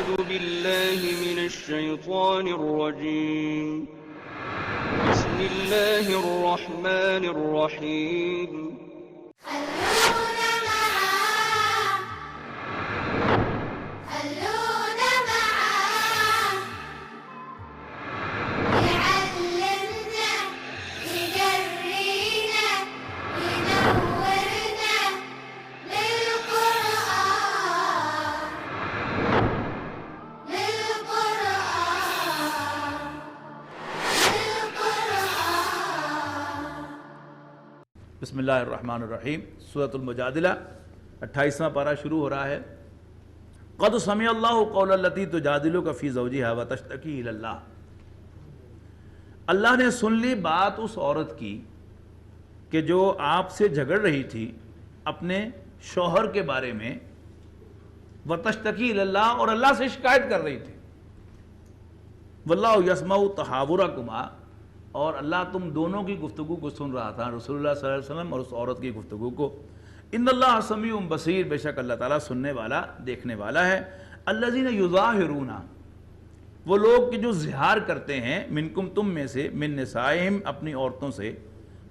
أعوذ بالله من الشيطان الرجيم بسم الله الرحمن الرحيم بسم اللہ الرحمن الرحیم سورۃ المجادلہ 28واں پارہ شروع ہو رہا ہے۔ قد سمع اللہ قول التی تجادلک فی زوجہا وتشتکی الی اللہ، اللہ نے سن لی بات اس عورت کی کہ جو آپ سے جھگڑ رہی تھی اپنے شوہر کے بارے میں، وتشتکی الی اللہ، اور اللہ سے شکایت کر رہی تھی۔ واللہ یسمع تحاورکما، اور اللہ تم دونوں کی گفتگو کو سن رہا تھا، رسول اللہ صلی اللہ علیہ وسلم اور اس عورت کی گفتگو کو۔ ان اللہ سمیع بصیر، بے شک اللہ تعالیٰ سننے والا دیکھنے والا ہے۔ الذین یظاہرون، وہ لوگ کہ جو ظہار کرتے ہیں، منکم تم میں سے، من نسائہم اپنی عورتوں سے،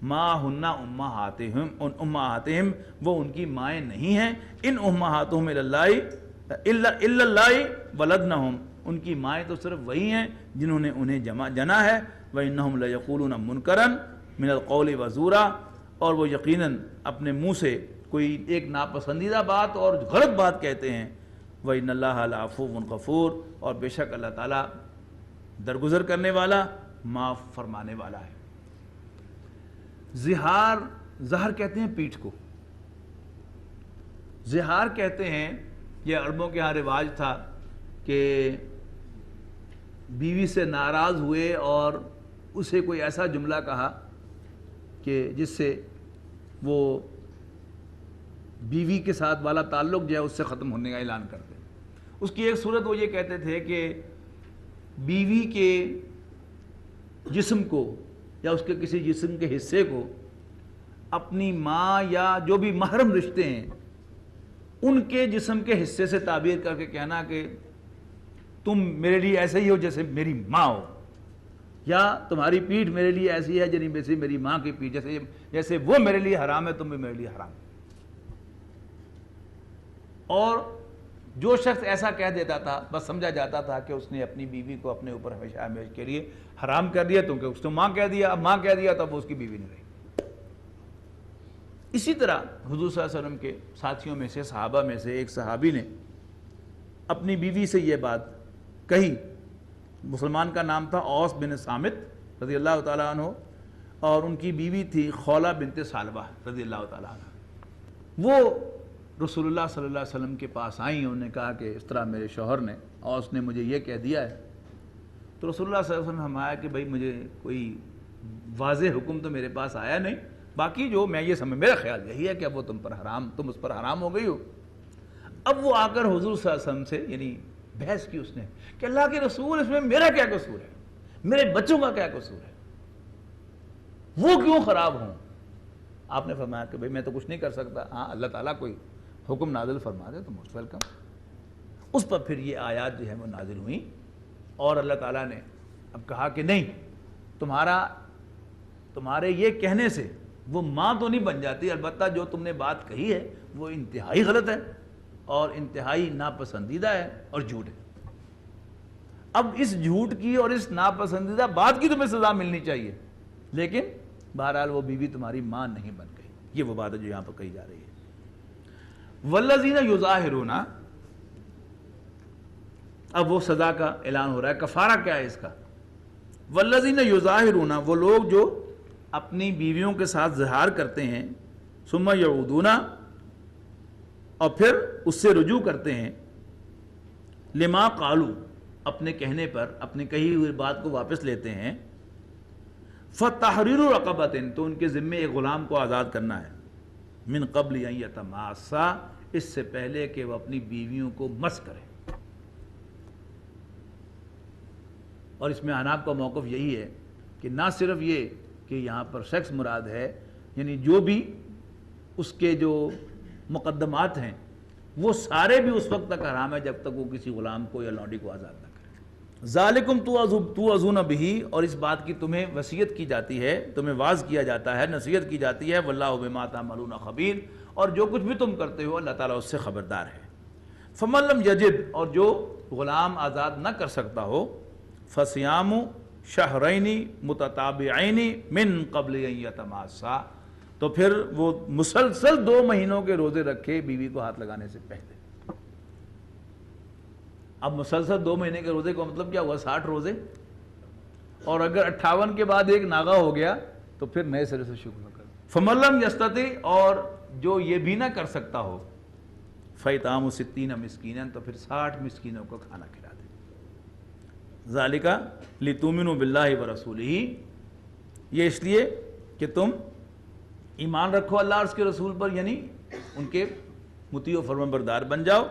ما ہن امہاتہم، ان امہاتہم وہ ان کی مائیں نہیں ہیں، ان امہاتہم الا اللہ ولدنہم، ان کی مائیں تو صرف وہی ہیں جنہوں نے انہیں جنا ہے۔ وَإِنَّهُمْ لَيَقُولُونَ مُنْكَرًا مِنَ الْقَوْلِ وَزُورًا، اور وہ یقیناً اپنے منہ سے کوئی ایک ناپسندیدہ بات اور غلط بات کہتے ہیں۔ وَإِنَّ اللَّهَ لَعَفُوٌّ غَفُورٌ، اور بے شک اللہ تعالیٰ درگزر کرنے والا، معاف فرمانے والا ہے۔ زہار کہتے ہیں پیٹھ کو، زہار کہتے ہیں، یہ عربوں کے ہاں رواج تھا کہ بیوی سے ناراض ہوئے اور اسے کوئی ایسا جملہ کہا کہ جس سے وہ بیوی کے ساتھ والا تعلق جو ہے اس سے ختم ہونے کا اعلان کرتے۔ اس کی ایک صورت وہ یہ کہتے تھے کہ بیوی کے جسم کو یا اس کے کسی جسم کے حصے کو اپنی ماں یا جو بھی محرم رشتے ہیں ان کے جسم کے حصے سے تعبیر کر کے کہنا کہ تم میرے لیے ایسے ہی ہو جیسے میری ماں ہو، یا تمہاری پیٹھ میرے لیے ایسی ہے جیسے میری ماں کی پیٹھ، جیسے وہ میرے لیے حرام ہے تم بھی میرے لیے حرام۔ اور جو شخص ایسا کہہ دیتا تھا بس سمجھا جاتا تھا کہ اس نے اپنی بیوی کو اپنے اوپر ہمیشہ ہمیشہ کے لیے حرام کر دیا، کیونکہ اس نے ماں کہہ دیا، اب ماں کہہ دیا تو اب وہ اس کی بیوی نہیں رہی۔ اسی طرح حضور صلی اللہ علیہ وسلم کے ساتھیوں میں سے، صحابہ میں سے ایک صحابی نے اپنی بیوی سے یہ بات کہی، مسلمان کا نام تھا اوس بن صامت رضی اللہ تعالیٰ عنہ، اور ان کی بیوی تھی خولہ بنت ثعلبہ رضی اللہ تعالیٰ عنہ۔ وہ رسول اللہ صلی اللہ علیہ وسلم کے پاس آئیں، انہوں نے کہا کہ اس طرح میرے شوہر نے، اوس نے مجھے یہ کہہ دیا ہے۔ تو رسول اللہ صلی اللہ علیہ وسلم ہم آیا کہ بھئی مجھے کوئی واضح حکم تو میرے پاس آیا نہیں، باقی جو میں یہ سمجھ، میرا خیال یہی ہے کہ اب وہ تم اس پر حرام ہو گئی ہو۔ اب وہ آ کر حضور صلی اللہ علیہ وسلم سے یعنی بحث کی اس نے کہ اللہ کے رسول، اس میں میرا کیا قصور ہے، میرے بچوں کا کیا قصور ہے، وہ کیوں خراب ہوں؟ آپ نے فرمایا کہ بھئی میں تو کچھ نہیں کر سکتا، ہاں اللہ تعالیٰ کوئی حکم نازل فرما دے تو موسٹ ویلکم۔ اس پر پھر یہ آیات جو ہے وہ نازل ہوئیں، اور اللہ تعالیٰ نے اب کہا کہ نہیں، تمہارے یہ کہنے سے وہ ماں تو نہیں بن جاتی، البتہ جو تم نے بات کہی ہے وہ انتہائی غلط ہے اور انتہائی ناپسندیدہ ہے اور جھوٹ ہے۔ اب اس جھوٹ کی اور اس ناپسندیدہ بات کی تمہیں سزا ملنی چاہیے، لیکن بہرحال وہ بیوی تمہاری ماں نہیں بن گئی۔ یہ وہ بات ہے جو یہاں پر کہی جا رہی ہے۔ والذین یظاہرون، اب وہ سزا کا اعلان ہو رہا ہے، کفارہ کیا ہے اس کا۔ والذین یظاہرون، وہ لوگ جو اپنی بیویوں کے ساتھ ظہار کرتے ہیں، ثم یعودون، اور پھر اس سے رجوع کرتے ہیں، لما قالوا، اپنے کہنے پر، اپنی کہی ہوئی بات کو واپس لیتے ہیں، فتحریر رقبۃ، تو ان کے ذمے ایک غلام کو آزاد کرنا ہے، من قبل ان یتماسا، اس سے پہلے کہ وہ اپنی بیویوں کو مس کریں۔ اور اس میں احناف کا موقف یہی ہے کہ نہ صرف یہ کہ یہاں پر سیکس مراد ہے، یعنی جو بھی اس کے جو مقدمات ہیں وہ سارے بھی اس وقت تک حرام ہے جب تک وہ کسی غلام کو یا لونڈی کو آزاد نہ کرے۔ ذالکم توعظون بہ، اور اس بات کی تمہیں وصیت کی جاتی ہے، تمہیں واعظ کیا جاتا ہے، نصیحت کی جاتی ہے، واللہ بما تعملون خبیر، اور جو کچھ بھی تم کرتے ہو اللہ تعالیٰ اس سے خبردار ہے۔ فمن لم یجد، اور جو غلام آزاد نہ کر سکتا ہو، فصیام شہرین متتابعین من قبل ان یتماسا، تو پھر وہ مسلسل 2 مہینوں کے روزے رکھے بیوی کو ہاتھ لگانے سے پہلے۔ اب مسلسل 2 مہینے کے روزے کا مطلب کیا ہوا؟ 60 روزے، اور اگر 58 کے بعد ایک ناغہ ہو گیا تو پھر نئے سرے سے شروع کر۔ فمن لم یستطع، اور جو یہ بھی نہ کر سکتا ہو، فإطعام 60 مسکینا، تو پھر 60 مسکینوں کو کھانا کھلا دے۔ ذالک لتؤمنوا باللہ ورسولہ، یہ اس لیے کہ تم ایمان رکھو اللہ اور اس کے رسول پر، یعنی ان کے مطیع و فرمانبردار بن جاؤ۔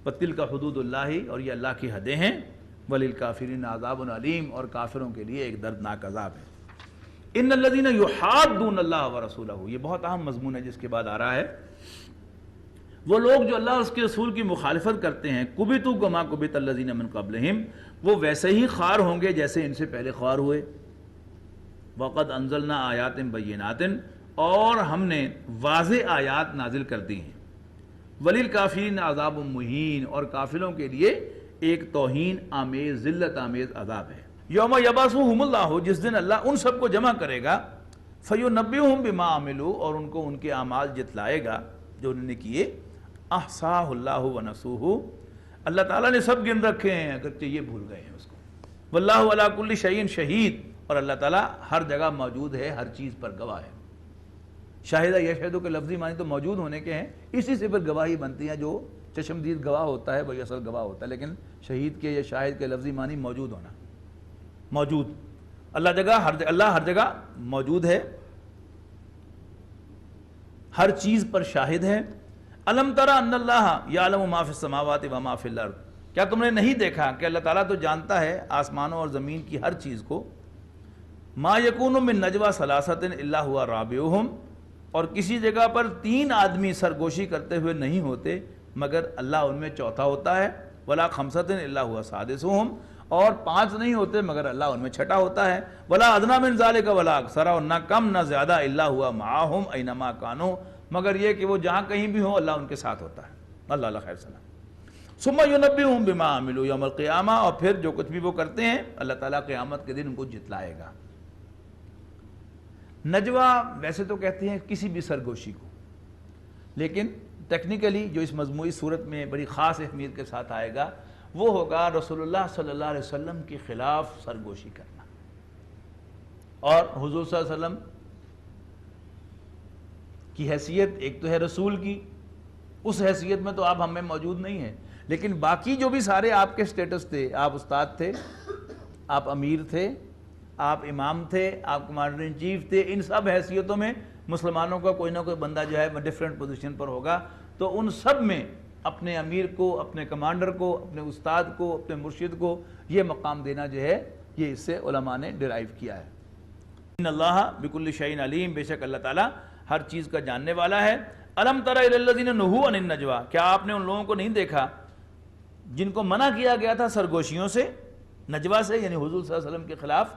وتلک حدود اللہ، اور یہ اللہ کی حدیں ہیں۔ وللکافرین عذاب علیم، اور کافروں کے لیے ایک دردناک عذاب ہے۔ ان الذین یحادون اللہ ورسولہ، یہ بہت اہم مضمون ہے جس کے بعد آ رہا ہے۔ وہ لوگ جو اللہ اور اس کے رسول کی مخالفت کرتے ہیں، کبتوا کما کبت الذین من قبلہم، وہ ویسے ہی خوار ہوں گے جیسے ان سے پہلے خوار ہوئے۔ وقد انزلنا آیات بینات، اور ہم نے واضح آیات نازل کر دی ہیں۔ وللکافرین عذاب مہین، اور کافروں کے لیے ایک توہین آمیز، ذلت آمیز عذاب ہے۔ یوم یبعثہم اللہ، جس دن اللہ ان سب کو جمع کرے گا، فینبئہم بما عملوا، اور ان کو ان کے اعمال جتلائے گا جو انہوں نے کیے۔ احصاہ اللہ ونسوہ، اللہ تعالیٰ نے سب گن رکھے ہیں اگرچہ یہ بھول گئے ہیں اس کو۔ واللہ علی کل شیء شہید، اور اللہ تعالیٰ ہر جگہ موجود ہے، ہر چیز پر گواہ ہے۔ شاہدہ یشہدو کے لفظی معنی تو موجود ہونے کے ہیں، اسی سے پھر گواہی بنتی ہے۔ جو چشمدید گواہ ہوتا ہے وہی اصل گواہ ہوتا ہے، لیکن شہید کے یا شاہد کے لفظی معنی موجود ہونا، موجود۔ اللہ ہر جگہ موجود ہے، ہر چیز پر شاہد ہے۔ الم تری ان اللہ یعلم ما فی السماوات و ما فی الارض، کیا تم نے نہیں دیکھا کہ اللہ تعالیٰ تو جانتا ہے آسمانوں اور زمین کی ہر چیز کو۔ ما یکون من نجوی ثلاثۃ الا هو رابعہم، اور کسی جگہ پر 3 آدمی سرگوشی کرتے ہوئے نہیں ہوتے مگر اللہ ان میں چوتھا ہوتا ہے۔ ولا خمسۃ الا هو سادسہم، اور 5 نہیں ہوتے مگر اللہ ان میں چھٹا ہوتا ہے۔ ولا ادنی من ذلک ولا اکثر، اور نہ کم نہ زیادہ، الا هو معہم اینما کانوا، مگر یہ کہ وہ جہاں کہیں بھی ہو اللہ ان کے ساتھ ہوتا ہے۔ اللہ اللہ خیر سلام۔ ثم ینبئہم بما عملوا یوم القیامہ، اور پھر جو کچھ بھی وہ کرتے ہیں اللہ تعالیٰ قیامت کے دن ان کو جتلائے گا۔ نجوہ ویسے تو کہتے ہیں کسی بھی سرگوشی کو، لیکن ٹیکنیکلی جو اس مجموعی صورت میں بڑی خاص اہمیت کے ساتھ آئے گا وہ ہوگا رسول اللہ صلی اللہ علیہ وسلم کے خلاف سرگوشی کرنا۔ اور حضور صلی اللہ علیہ وسلم کی حیثیت ایک تو ہے رسول کی، اس حیثیت میں تو آپ ہم میں موجود نہیں ہیں، لیکن باقی جو بھی سارے آپ کے سٹیٹس تھے، آپ استاد تھے، آپ امیر تھے، آپ امام تھے، آپ کمانڈر ان چیف تھے، ان سب حیثیتوں میں مسلمانوں کا کوئی نہ کوئی بندہ جو ہے ڈیفرنٹ پوزیشن پر ہوگا، تو ان سب میں اپنے امیر کو، اپنے کمانڈر کو، اپنے استاد کو، اپنے مرشد کو یہ مقام دینا جو ہے یہ اس سے علماء نے ڈرائیو کیا ہے۔ ان اللہ بکل شیء علیم، بے شک اللہ تعالیٰ ہر چیز کا جاننے والا ہے۔ الم تر الی الذین نہوا عن النجوی، کیا آپ نے ان لوگوں کو نہیں دیکھا جن کو منع کیا گیا تھا سرگوشیوں سے، نجوہ سے، یعنی حضور صلی اللہ علیہ وسلم کے خلاف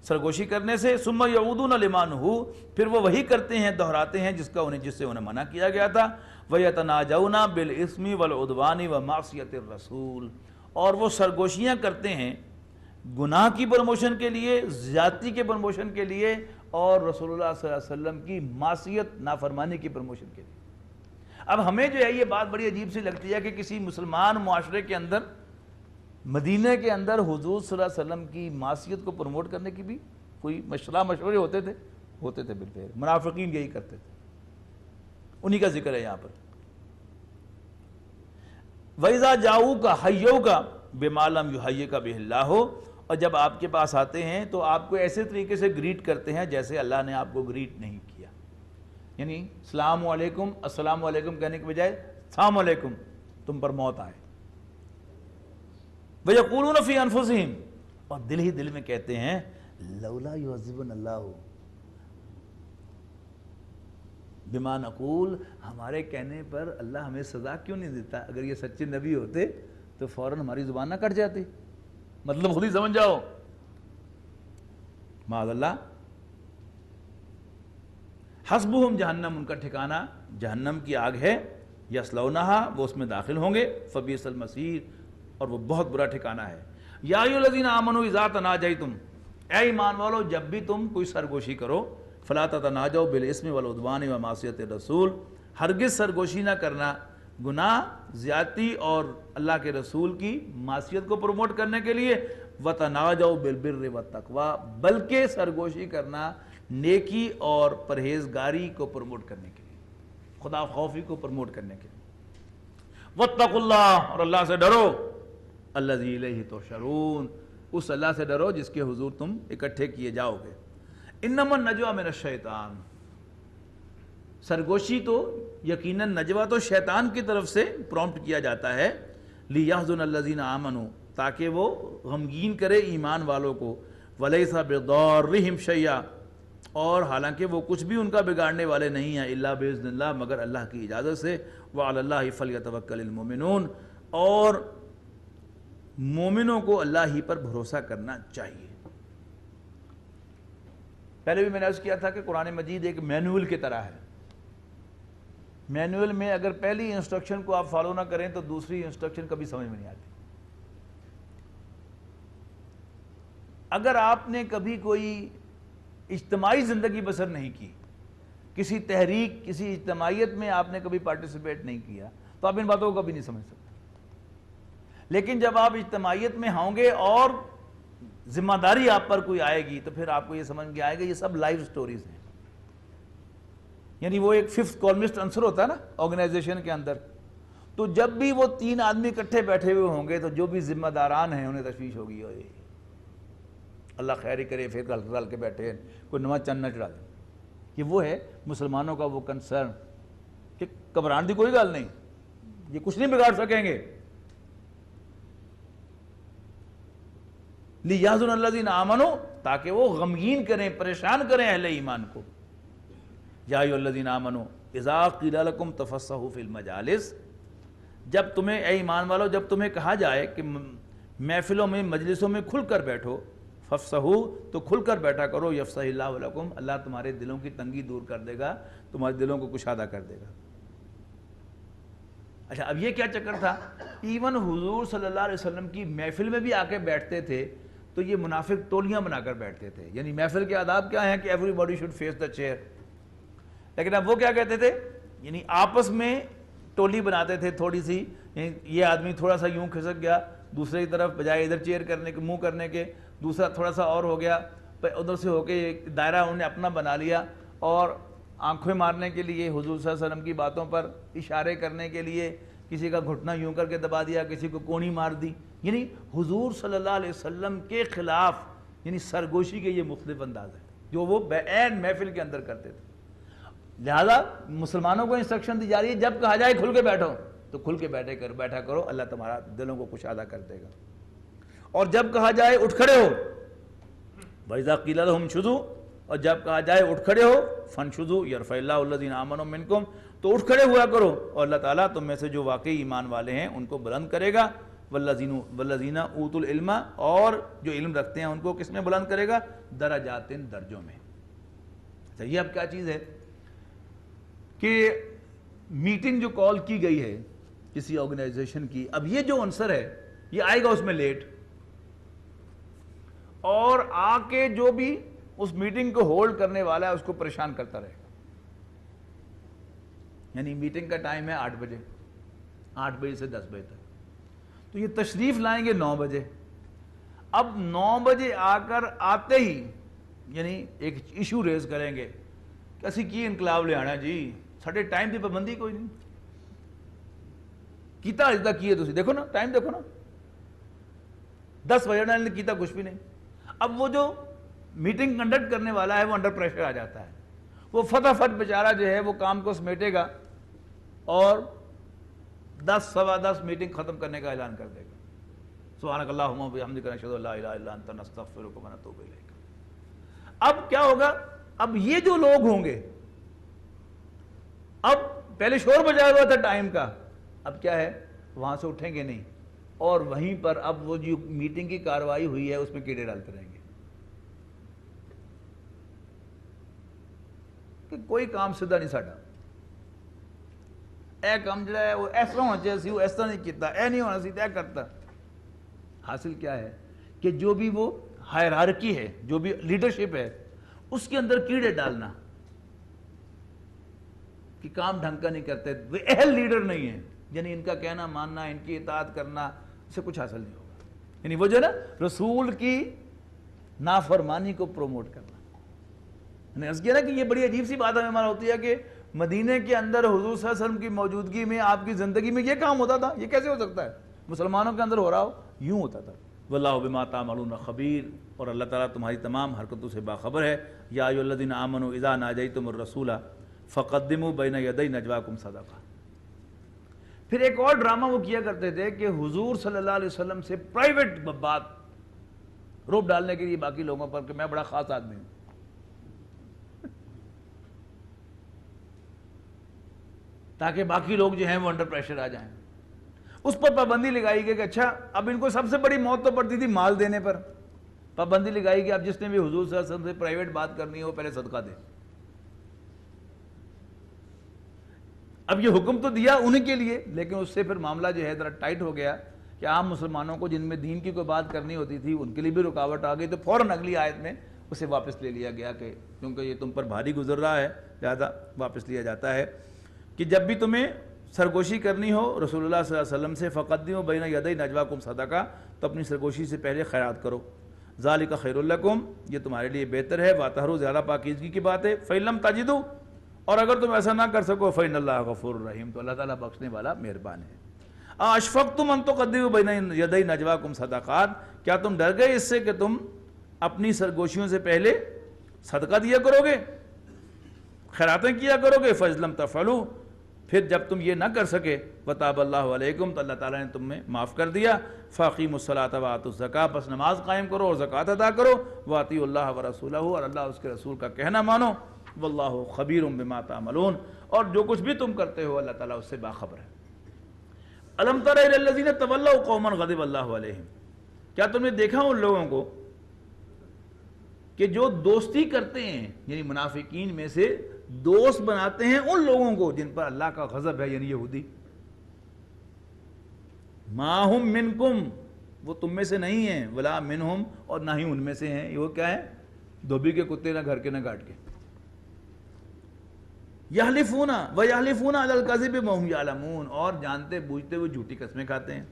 سرگوشی کرنے سے۔ ثم یعودون لما نہوا، پھر وہ وہی کرتے ہیں، دہراتے ہیں جس سے انہیں منع کیا گیا تھا۔ ویتناجون بالاسم والعدوان ومعصیۃ الرسول، اور وہ سرگوشیاں کرتے ہیں گناہ کی پروموشن کے لیے، زیادتی کے پروموشن کے لیے، اور رسول اللہ صلی اللہ علیہ وسلم کی معصیت نافرمانی کی پروموشن کے لیے۔ اب ہمیں جو ہے یہ بات بڑی عجیب سی لگتی ہے کہ کسی مسلمان معاشرے کے اندر، مدینہ کے اندر حضور صلی اللہ علیہ وسلم کی معصیت کو پروموٹ کرنے کی بھی کوئی مشورے ہوتے تھے بالفعل۔ منافقین یہی کرتے تھے، انہی کا ذکر ہے یہاں پر۔ وَإِذَا جَاءُوكَ حَيَّوْكَ بِمَا لَمْ يُحَيِّكَ بِهِ اللَّهُ، اور جب آپ کے پاس آتے ہیں تو آپ کو ایسے طریقے سے گریٹ کرتے ہیں جیسے اللہ نے آپ کو گریٹ نہیں کیا، یعنی السلام علیکم، السلام علیکم کہنے کے بجائے السلام علیکم، تم پر موت آئے۔ وَيَقُولُونَ فِي أَنفُسِهِمْ، اور دل ہی دل میں کہتے ہیں لولا يعذبنا اللہ، بما نقول، ہمارے کہنے پر اللہ ہمیں سزا کیوں نہیں دیتا؟ اگر یہ سچے نبی ہوتے تو فوراً ہماری زبان نہ کٹ جاتی. مطلب خود ہی سمجھ جاؤ. معاذ اللہ. حسبہم جہنم، ان کا ٹھکانہ جہنم کی آگ ہے. یصلونہا، وہ اس میں داخل ہوں گے. فبئس المصیر، اور وہ بہت برا ٹھکانہ ہے. یا ایھا الذین آمنوا اذا تناجیتم، اے ایمان والو جب بھی تم کوئی سرگوشی کرو، فلا تتناجوا بالاسم والعدوان ومعصیۃ الرسول، ہرگز سرگوشی نہ کرنا گناہ، زیادتی اور اللہ کے رسول کی معصیت کو پروموٹ کرنے کے لیے. وتناجوا بالبر والتقوی، بلکہ سرگوشی کرنا نیکی اور پرہیزگاری کو پروموٹ کرنے کے لیے، خدا خوفی کو پروموٹ کرنے کے لیے. واتقوا اللہ، اور اللہ سے ڈرو. الذی الیہ تحشرون، اس اللہ سے ڈرو جس کے حضور تم اکٹھے کیے جاؤ گے. انما النجوى من الشیطان، سرگوشی تو یقیناً نجوہ تو شیطان کی طرف سے پرومپٹ کیا جاتا ہے. لیحزن الذین آمنوا، تاکہ وہ غمگین کرے ایمان والوں کو. ولیس بضارہم شیئا، اور حالانکہ وہ کچھ بھی ان کا بگاڑنے والے نہیں ہیں، الا باذن اللہ، مگر اللہ کی اجازت سے. وعلی اللہ فلیتوکل المؤمنون، اور مومنوں کو اللہ ہی پر بھروسہ کرنا چاہیے. پہلے بھی میں نے عرض کیا تھا کہ قرآن مجید ایک مینول کی طرح ہے. مینول میں اگر پہلی انسٹرکشن کو آپ فالو نہ کریں تو دوسری انسٹرکشن کبھی سمجھ میں نہیں آتی. اگر آپ نے کبھی کوئی اجتماعی زندگی بسر نہیں کی، کسی تحریک، کسی اجتماعیت میں آپ نے کبھی پارٹیسپیٹ نہیں کیا، تو آپ ان باتوں کو کبھی نہیں سمجھ سکتے. لیکن جب آپ اجتماعیت میں ہوں گے اور ذمہ داری آپ پر کوئی آئے گی تو پھر آپ کو یہ سمجھ میں آئے گا یہ سب لائف سٹوریز ہیں. یعنی وہ ایک ففتھ کالمسٹ عنصر ہوتا ہے نا آرگنائزیشن کے اندر. تو جب بھی وہ 3 آدمی اکٹھے بیٹھے ہوئے ہوں گے تو جو بھی ذمہ داران ہیں انہیں تشویش ہوگی، اللہ خیر کرے، پھر رل کے بیٹھے کوئی نواں چند نہ چڑھا دیں. یہ وہ ہے مسلمانوں کا وہ کنسرن کہ گھبران دی کوئی گل نہیں، یہ کچھ نہیں بگاڑ سکیں گے. لیحزن الذین آمنوا، تاکہ وہ غمگین کریں، پریشان کریں اہل ایمان کو. یا ایھا الذین آمنوا اذا قیل لکم تفصحوا فی المجالس، جب تمہیں اے ایمان والو جب تمہیں کہا جائے کہ محفلوں میں مجلسوں میں کھل کر بیٹھو، فافصحوا، تو کھل کر بیٹھا کرو. یفصح اللہ لکم، اللہ تمہارے دلوں کی تنگی دور کر دے گا، تمہارے دلوں کو کشادہ کر دے گا. اچھا اب یہ کیا چکر تھا؟ ایون حضور صلی اللہ علیہ وسلم کی محفل میں بھی آ کے بیٹھتے تھے تو یہ منافق ٹولیاں بنا کر بیٹھتے تھے. یعنی محفل کے آداب کیا ہیں کہ everybody should face the chair. لیکن اب وہ کیا کہتے تھے؟ یعنی آپس میں ٹولی بناتے تھے تھوڑی سی، یعنی یہ آدمی تھوڑا سا یوں کھسک گیا دوسرے کی طرف، بجائے ادھر چیئر کرنے کے منہ کرنے کے دوسرا تھوڑا سا اور ہو گیا، ادھر سے ہو کے ایک دائرہ انہوں نے اپنا بنا لیا، اور آنکھیں مارنے کے لیے حضور صلی اللہ علیہ وسلم کی باتوں پر اشارے کرنے کے لیے کسی کا گھٹنا یوں کر کے دبا دیا، کسی کو کونی مار دی. یعنی حضور صلی اللہ علیہ وسلم کے خلاف یعنی سرگوشی کے یہ مختلف انداز ہیں جو وہ بعین محفل کے اندر کرتے تھے. لہذا مسلمانوں کو انسٹرکشن دی جا رہی ہے جب کہا جائے کھل کے بیٹھو تو کھل کے بیٹھا کرو، اللہ تمہارا دلوں کو کشادہ کر دے گا. اور جب کہا جائے اٹھ کھڑے ہو، وَإِذَا قِيلَ لَهُمْ انشُزُوا، اور جب کہا جائے اٹھ کھڑے ہو، فَانشُزُوا يَرْفَعِ اللَّهُ الَّذِينَ آمَنُوا مِنكُمْ، تو اٹھ کھڑے ہوا کرو اور اللہ تعالیٰ تم میں سے جو واقعی ایمان والے ہیں ان کو بلند کرے گا. وَالَّذِينَ أُوتُوا الْعِلْمَ، اور جو علم رکھتے ہیں ان کو کس میں بلند کرے گا؟ درجات، درجوں میں. یہ اب کیا چیز ہے کہ میٹنگ جو کال کی گئی ہے کسی آرگنائزیشن کی، اب یہ جو عنصر ہے یہ آئے گا اس میں لیٹ، اور آ کے جو بھی اس میٹنگ کو ہولڈ کرنے والا ہے اس کو پریشان کرتا رہے گا. یعنی میٹنگ کا ٹائم ہے 8 بجے، 8 بجے سے 10 بجے تک، تو یہ تشریف لائیں گے 9 بجے. اب 9 بجے آ کر آتے ہی یعنی ایک ایشو ریز کریں گے کہ اسی کی انقلاب لے آنا جی، ساڈے ٹائم کی پابندی کوئی نہیں کیتا اج تک. کیے تسی دیکھو نا ٹائم، دیکھو نا 10 بجے نے کیتا کچھ بھی نہیں. اب وہ جو میٹنگ کنڈکٹ کرنے والا ہے وہ انڈر پریشر آ جاتا ہے، وہ فٹافٹ بیچارہ جو ہے وہ کام کو سمیٹے گا اور 10 سوا 10 میٹنگ ختم کرنے کا اعلان کر دے گا. سبحانک اللہم و بحمدک نشہد ان لا الہ الا انت نستغفرک و نتوب الیک. اب کیا ہوگا؟ اب یہ جو لوگ ہوں گے اب پہلے شور بجا ہوا تھا ٹائم کا، اب کیا ہے وہاں سے اٹھیں گے نہیں، اور وہیں پر اب وہ جو میٹنگ کی کارروائی ہوئی ہے اس میں کیڑے ڈالتے رہیں گے کہ کوئی کام سیدھا نہیں ساڈا، اے کام جڑا ہے وہ اس طرح ہونا چاہیے سی، وہ اس طرح نہیں کیتا، اے نہیں ہونا سی تے کرتا۔ حاصل کیا ہے کہ جو بھی وہ ہائرارکی ہے، جو بھی لیڈرشپ ہے، اس کے اندر کیڑے ڈالنا کہ کام ڈھنگ کا نہیں کرتے، وہ اہل لیڈر نہیں ہیں، یعنی ان کا کہنا ماننا، ان کی اطاعت کرنا، اس سے کچھ حاصل نہیں ہوگا۔ یعنی وہ جو ہے نا رسول کی نافرمانی کو پروموٹ کرنا۔ میں نے عرض کیا نا کہ یہ بڑی عجیب سی بات ہمیں ہمارا ہوتی ہے کہ مدینہ کے اندر حضور صلی اللہ علیہ وسلم کی موجودگی میں آپ کی زندگی میں یہ کام ہوتا تھا، یہ کیسے ہو سکتا ہے؟ مسلمانوں کے اندر ہو رہا ہو، یوں ہوتا تھا۔ واللہ بما تعملون خبیر، اور اللہ تعالیٰ تمہاری تمام حرکتوں سے باخبر ہے۔ یا ایھا الذین آمنوا اذا ناجیتم الرسول فقدموا بین یدی نجواکم صدقہ۔ پھر ایک اور ڈرامہ وہ کیا کرتے تھے کہ حضور صلی اللہ علیہ وسلم سے پرائیویٹ بات روپ ڈالنے کے لیے باقی لوگوں پر کہ میں بڑا خاص آدمی ہوں، تاکہ باقی لوگ جو ہیں وہ انڈر پریشر آ جائیں۔ اس پر پابندی لگائی گئی کہ اچھا اب ان کو سب سے بڑی موت تو پڑتی تھی مال دینے پر، پابندی لگائی کہ اب جس نے بھی حضور صلی اللہ علیہ وسلم سے پرائیویٹ بات کرنی ہے وہ پہلے صدقہ دے۔ اب یہ حکم تو دیا انہیں کے لیے، لیکن اس سے پھر معاملہ جو ہے ذرا ٹائٹ ہو گیا کہ عام مسلمانوں کو جن میں دین کی کوئی بات کرنی ہوتی تھی ان کے لیے بھی رکاوٹ آ گئی، تو فوراً اگلی آیت میں اسے واپس لے لیا گیا کہ کیونکہ یہ تم پر بھاری گزر رہا ہے، لہذا واپس لیا جاتا ہے کہ جب بھی تمہیں سرگوشی کرنی ہو رسول اللہ صلی اللہ علیہ وسلم سے فقدموا بین یدی نجواکم صدقہ، تو اپنی سرگوشی سے پہلے خیرات کرو، ذالک خیر لکم، یہ تمہارے لیے بہتر ہے، واطہروا، زیادہ پاکیزگی کی بات ہے، فإن لم تجدوا، اور اگر تم ایسا نہ کر سکو فإن اللہ غفور رحیم، تو اللہ تعالیٰ بخشنے والا مہربان ہے۔ اشفقتم ان تقدموا بین یدی نجواکم صدقات، کیا تم ڈر گئے اس سے کہ تم اپنی سرگوشیوں سے پہلے صدقہ دیا کرو گے، خیراتیں کیا کرو گے؟ فإن لم تفعلوا، پھر جب تم یہ نہ کر سکے، وتاب اللہ علیکم، تو اللہ تعالیٰ نے تم میں معاف کر دیا، فاقیموا الصلاۃ وآتوا الزکاۃ، بس نماز قائم کرو اور زکوٰۃ ادا کرو، واطیعوا اللہ ورسولہ، اور اللہ اس کے رسول کا کہنا مانو، واللہ خبیر بما تعملون، اور جو کچھ بھی تم کرتے ہو اللہ تعالیٰ اس سے باخبر ہے۔ الم تر الی الذین تولوا قوما غضب اللہ علیہم، کیا تم نے دیکھا ان لوگوں کو کہ جو دوستی کرتے ہیں، یعنی منافقین میں سے دوست بناتے ہیں ان لوگوں کو جن پر اللہ کا غضب ہے، یعنی یہودی، ما ہم منکم، وہ تم میں سے نہیں ہیں، ولا منہم، اور نہ ہی ان میں سے ہیں، یہ وہ کیا ہے؟ دھوبی کے کتے، نہ گھر کے نہ گھاٹ کے۔ یحلفون ویحلفون علی الکذب وہم یعلمون، اور جانتے بوجھتے ہوئے جھوٹی قسمیں کھاتے ہیں۔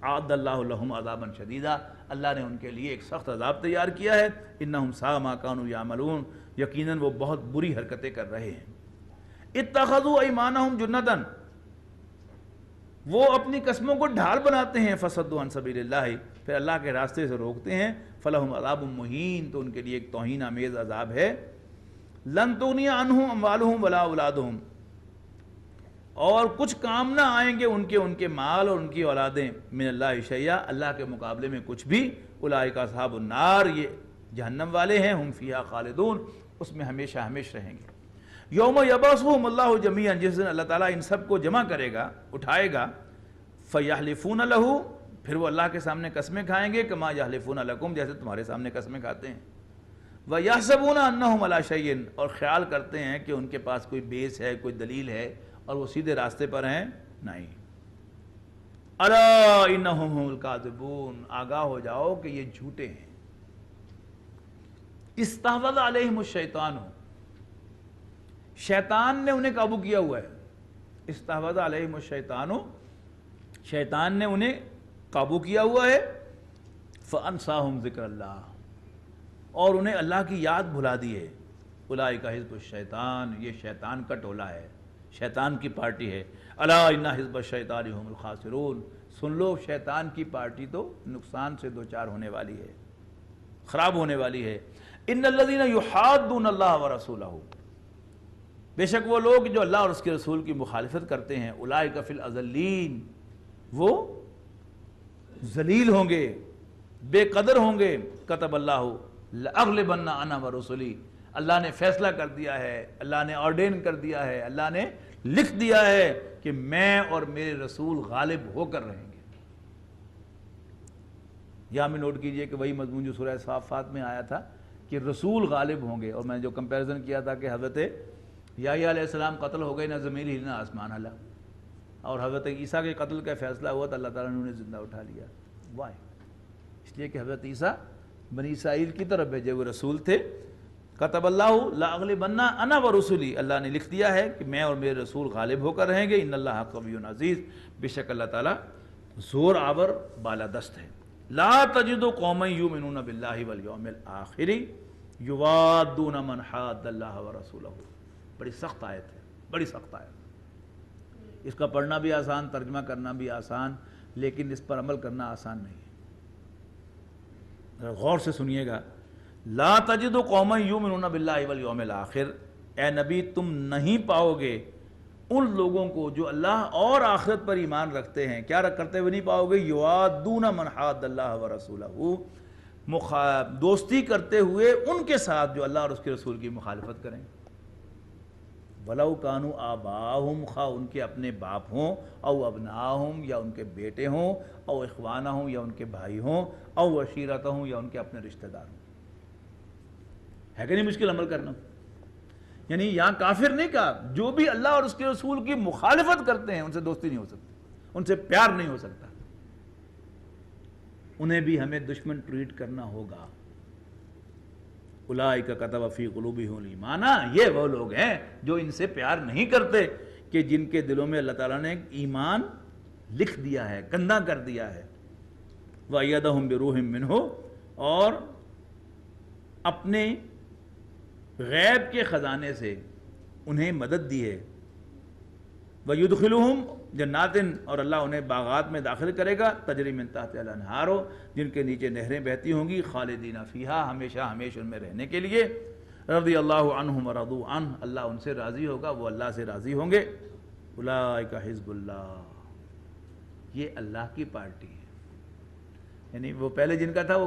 اعد اللہ لہم عذابا شدیدا، اللہ نے ان کے لیے ایک سخت عذاب تیار کیا ہے، انہم ساء ما کانوا یعملون، یقیناً وہ بہت بری حرکتیں کر رہے ہیں۔ اتخذوا ایمانہم جنۃ، وہ اپنی قسموں کو ڈھال بناتے ہیں، فصدوا عن سبیل اللہ، پھر اللہ کے راستے سے روکتے ہیں، فلہم عذاب مہین، تو ان کے لیے ایک توہین آمیز عذاب ہے۔ لن تغنی عنہم اموالہم ولا اولادہم، اور کچھ کام نہ آئیں گے ان کے مال اور ان کی اولادیں، من اللہ شیئا، اللہ کے مقابلے میں کچھ بھی، اولئک اصحاب النار، یہ جہنم والے ہیں، ہم فیہا خالدون، اس میں ہمیشہ ہمیشہ رہیں گے۔ یوم یبعثہم اللہ جمیعا، جس دن اللہ تعالیٰ ان سب کو جمع کرے گا، اٹھائے گا، فیحلفون لہ، پھر وہ اللہ کے سامنے قسمیں کھائیں گے، کما یحلفون لکم، جیسے تمہارے سامنے قسمیں کھاتے ہیں، وَيَحْسَبُونَ أَنَّهُمْ عَلَىٰ شَيْءٍ، اور خیال کرتے ہیں کہ ان کے پاس کوئی بیس ہے، کوئی دلیل ہے، اور وہ سیدھے راستے پر ہیں، نہیں۔ أَلَا إِنَّهُمْ هُمُ الْكَاذِبُونَ، آگاہ ہو جاؤ کہ یہ جھوٹے ہیں۔ استحوذ علیہم الشیطان، شیطان نے انہیں قابو کیا ہوا ہے۔ استحوذ علیہم الشیطان، شیطان نے انہیں قابو کیا ہوا ہے، فَأَنْسَاهُمْ ذِكْرَ اللَّهِ، اور انہیں اللہ کی یاد بھلا دی ہے۔ اولئک حزب الشیطان، یہ شیطان کا ٹولہ ہے، شیطان کی پارٹی ہے۔ الا ان حزب الشیطان هم الخاسرون، سن لو شیطان کی پارٹی تو نقصان سے دوچار ہونے والی ہے، خراب ہونے والی ہے۔ ان الذین یحادون اللہ ورسولہ، بے شک وہ لوگ جو اللہ اور اس کے رسول کی مخالفت کرتے ہیں، اولئک فی الاذلین، وہ ذلیل ہوں گے، بے قدر ہوں گے۔ کتب اللہ لأغلبن انا ورسلی، اللہ نے فیصلہ کر دیا ہے، اللہ نے آرڈین کر دیا ہے، اللہ نے لکھ دیا ہے کہ میں اور میرے رسول غالب ہو کر رہیں گے۔ یہاں میں نوٹ کیجئے کہ وہی مضمون جو سورہ صافات میں آیا تھا کہ رسول غالب ہوں گے، اور میں نے جو کمپیریزن کیا تھا کہ حضرت یحییٰ علیہ السلام قتل ہو گئے، نہ زمین ہلی نہ آسمان ہلا، اور حضرت عیسیٰ کے قتل کا فیصلہ ہوا تو اللہ تعالیٰ نے انہیں زندہ اٹھا لیا۔ وائی؟ اس لیے کہ حضرت عیسیٰ بنی اسرائیل کی طرف بھیجے ہوئے رسول تھے۔ کتب اللہ لاغلبن انا ورسلی، اللہ نے لکھ دیا ہے کہ میں اور میرے رسول غالب ہو کر رہیں گے۔ ان اللہ قوی عزیز، بے شک اللہ تعالیٰ زور آور بالادست ہے۔ لا تجد قوما یؤمنون باللہ والیوم الآخر یوادون من حاد اللہ ورسولہ۔ بڑی سخت آیت ہے، بڑی سخت آیت۔ اس کا پڑھنا بھی آسان، ترجمہ کرنا بھی آسان، لیکن اس پر عمل کرنا آسان نہیں ہے۔ غور سے سنیے گا، لا تجد قوما یؤمنون باللہ والیوم الآخر، اے نبی تم نہیں پاؤ گے ان لوگوں کو جو اللہ اور آخرت پر ایمان رکھتے ہیں، کیا کرتے ہوئے نہیں پاؤ گے؟ یوادون من حاد اللہ ورسولہ، دوستی کرتے ہوئے ان کے ساتھ جو اللہ اور اس کے رسول کی مخالفت کریں۔ وَلَوْ كَانُوا آبَاءَهُمْ، خواہ ان کے اپنے باپ ہوں، او ابناءہم یا ان کے بیٹے ہوں، او اخوانہم یا ان کے بھائی ہوں، او عشیرتہم یا ان کے اپنے رشتہ دار ہوں۔ ہے کہ نہیں مشکل عمل کرنا؟ یعنی یہاں کافر نہیں کہا، جو بھی اللہ اور اس کے رسول کی مخالفت کرتے ہیں ان سے دوستی نہیں ہو سکتی، ان سے پیار نہیں ہو سکتا، انہیں بھی ہمیں دشمن ٹریٹ کرنا ہوگا۔ اولئک کتب فی قلوبہم الایمان، یہ وہ لوگ ہیں جو ان سے پیار نہیں کرتے، کہ جن کے دلوں میں اللہ تعالیٰ نے ایمان لکھ دیا ہے، گندہ کر دیا ہے۔ وَأَيَّدَهُم بِرُوحٍ مِّنْهُ، اور اپنے غیب کے خزانے سے انہیں مدد دی ہے۔ وَيُدْخِلُهُمْ جناتٍ، اور اللہ انہیں باغات میں داخل کرے گا، تجری من تحتہا الانہار، جن کے نیچے نہریں بہتی ہوں گی، خالدین فیہا، ہمیشہ ہمیشہ ان میں رہنے کے لیے۔ رضی اللہ عنہم ورضوا عنہ، اللہ ان سے راضی ہوگا، وہ اللہ سے راضی ہوں گے۔ اولئک حزب اللہ، یہ اللہ کی پارٹی ہے، یعنی وہ پہلے جن کا تھا وہ